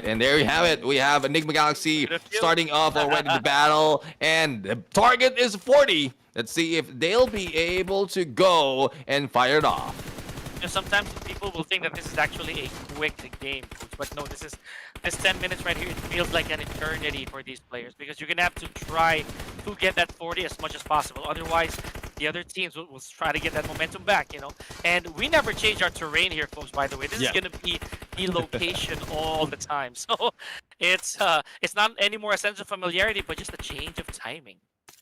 And there you have it. We have a Nigma Galaxy starting off already the battle, and the target is 40. Let's see if they'll be able to go and fire it off. Sometimes people will think that this is actually a quick game, but no, this 10 minutes right here. It feels like an eternity for these players because you're gonna have to try to get that 40 as much as possible. Otherwise, the other teams will try to get that momentum back, you know. And we never change our terrain here, folks. By the way, this is gonna be the location all the time. So it's not anymore a sense of familiarity, but just a change of timing.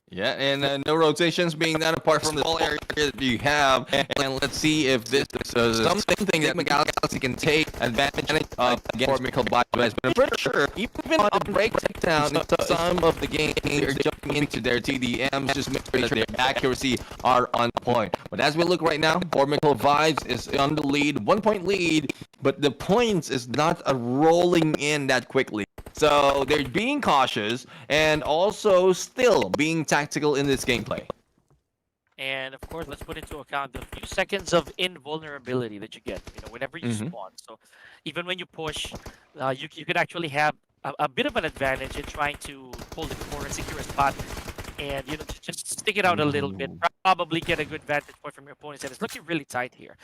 Yeah, and no rotations being done apart from the whole area that you have. And let's see if this is something that Nigma Galaxy can take advantage of against Michael Bias. But I'm pretty sure even on the breakdown in some of the games, they're jumping into their TDMs, just make sure that their accuracy are on point. But as we look right now, Michael Vibes is on the lead, 1 point lead, but the points is not rolling in that quickly. So they're being cautious and also still being tactical in this gameplay. And of course, let's put into account the few seconds of invulnerability that you get, you know, whenever you spawn. So even when you push, you could actually have a bit of an advantage in trying to pull the corner, secure a spot, and you know, just stick it out a little bit. Probably get a good vantage point from your opponents, and it's looking really tight here.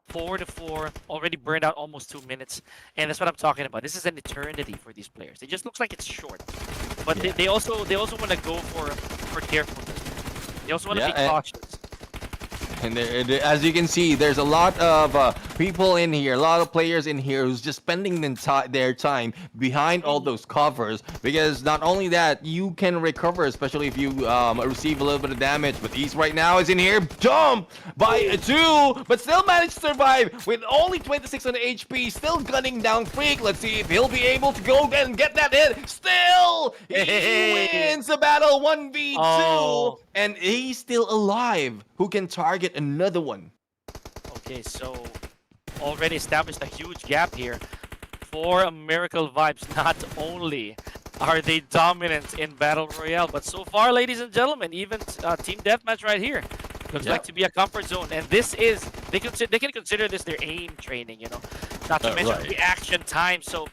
4-4, already burned out almost 2 minutes, and that's what I'm talking about. This is an eternity for these players. It just looks like it's short, but they also want to go for carefulness. They also want to be cautious. And as you can see, there's a lot of people in here, a lot of players in here who's just spending their time behind all those covers. Because not only that, you can recover, especially if you receive a little bit of damage. But East right now is in here, jump by 2, but still managed to survive with only 2600 HP, still gunning down Freak. Let's see if he'll be able to go and get that hit. Still, he wins the battle 1v2, and he's still alive. Who can target another one? Okay, so already established a huge gap here for Miracle Vibes. Not only are they dominant in Battle Royale, but so far, ladies and gentlemen, even Team Deathmatch right here looks like to be a comfort zone. And this is, they can consider this their aim training, you know, not to mention reaction time. So,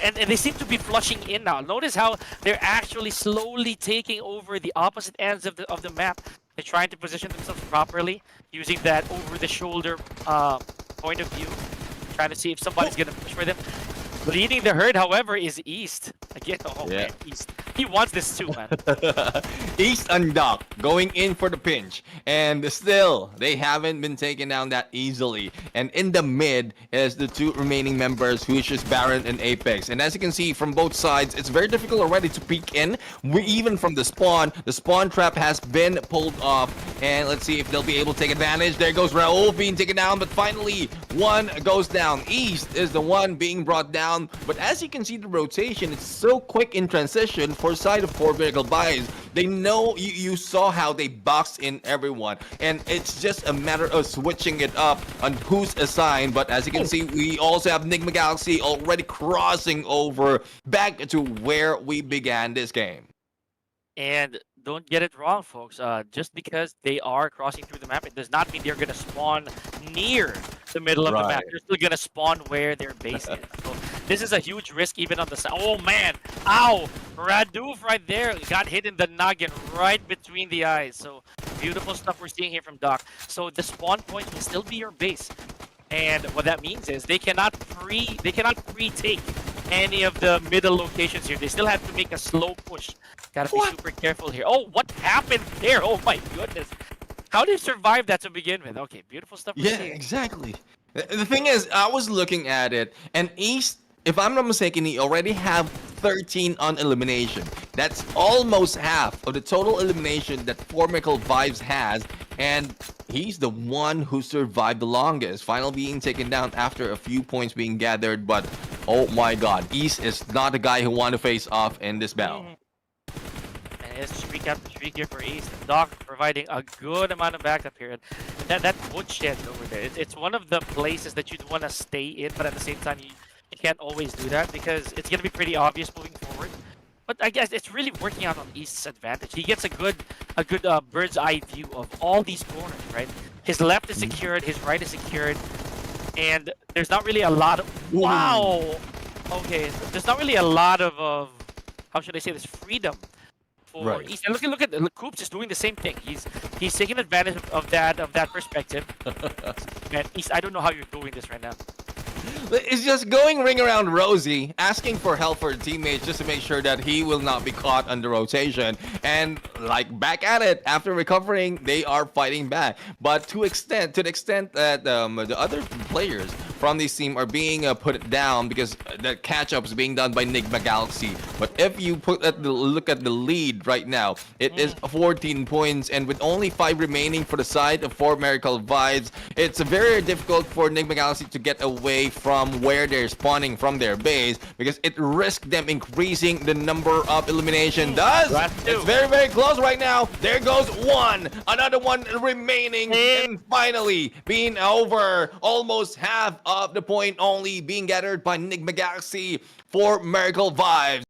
and they seem to be flushing in now. Notice how they're actually slowly taking over the opposite ends of the map. They're trying to position themselves properly, using that over-the-shoulder point of view, trying to see if somebody's going to push for them. Leading the herd, however, is East. Again, man, East. He wants this too, man. East undocked, going in for the pinch. And still, they haven't been taken down that easily. And in the mid is the 2 remaining members, which is Baron and Apex. And as you can see from both sides, it's very difficult already to peek in. Even from the spawn trap has been pulled off. And let's see if they'll be able to take advantage. There goes Raul being taken down, but finally, one goes down. East is the one being brought down. But as you can see, the rotation, it's so quick in transition for side of 4 vertical buys. They know you saw how they boxed in everyone, and it's just a matter of switching it up on who's assigned. But as you can see, we also have Nigma Galaxy already crossing over back to where we began this game. And don't get it wrong, folks. Just because they are crossing through the map, it does not mean they're going to spawn near the middle of the map. They're still going to spawn where their base is. So this is a huge risk even on the side. Oh, man. Ow. Raduf right there got hit in the noggin right between the eyes. So beautiful stuff we're seeing here from Doc. So the spawn point will still be your base. And what that means is they cannot pre-take any of the middle locations here. They still have to make a slow push. Gotta be super careful here. Oh, what happened there? Oh my goodness. How did you survive that to begin with? Okay, beautiful stuff. Yeah, exactly. The thing is, I was looking at it, and East, if I'm not mistaken, he already have 13 on elimination. That's almost half of the total elimination that Formical Vibes has, and he's the one who survived the longest, finally being taken down after a few points being gathered. But oh my god, East is not the guy who want to face off in this battle. And it's streak after streak here for East. Doc providing a good amount of backup here. And that woodshed over there, it's one of the places that you'd want to stay in, but at the same time, you can't always do that because it's going to be pretty obvious moving forward. But I guess it's really working out on East's advantage. He gets a good bird's eye view of all these corners, right? His left is secured, his right is secured, and there's not really a lot of... Wow! Okay, there's not really a lot of how should I say this, freedom for Right. East. And look at look, Coops is doing the same thing. He's taking advantage of that perspective. Man, East, I don't know how you're doing this right now. It's just going ring around Rosie, asking for help for teammates just to make sure that he will not be caught under rotation. And like back at it after recovering, they are fighting back. But to the extent that the other players from this team are being put down because the catch-up is being done by Nigma Galaxy. But if you look at the lead right now, it is 14 points, and with only 5 remaining for the side of 4 Miracle Vibes, it's very difficult for Nigma Galaxy to get away from where they're spawning from their base because it risks them increasing the number of elimination. Thus, it's very, very close right now. There goes one, another one remaining, and finally being over. Almost half of the point only being gathered by Nigma Galaxy for Miracle Vibes.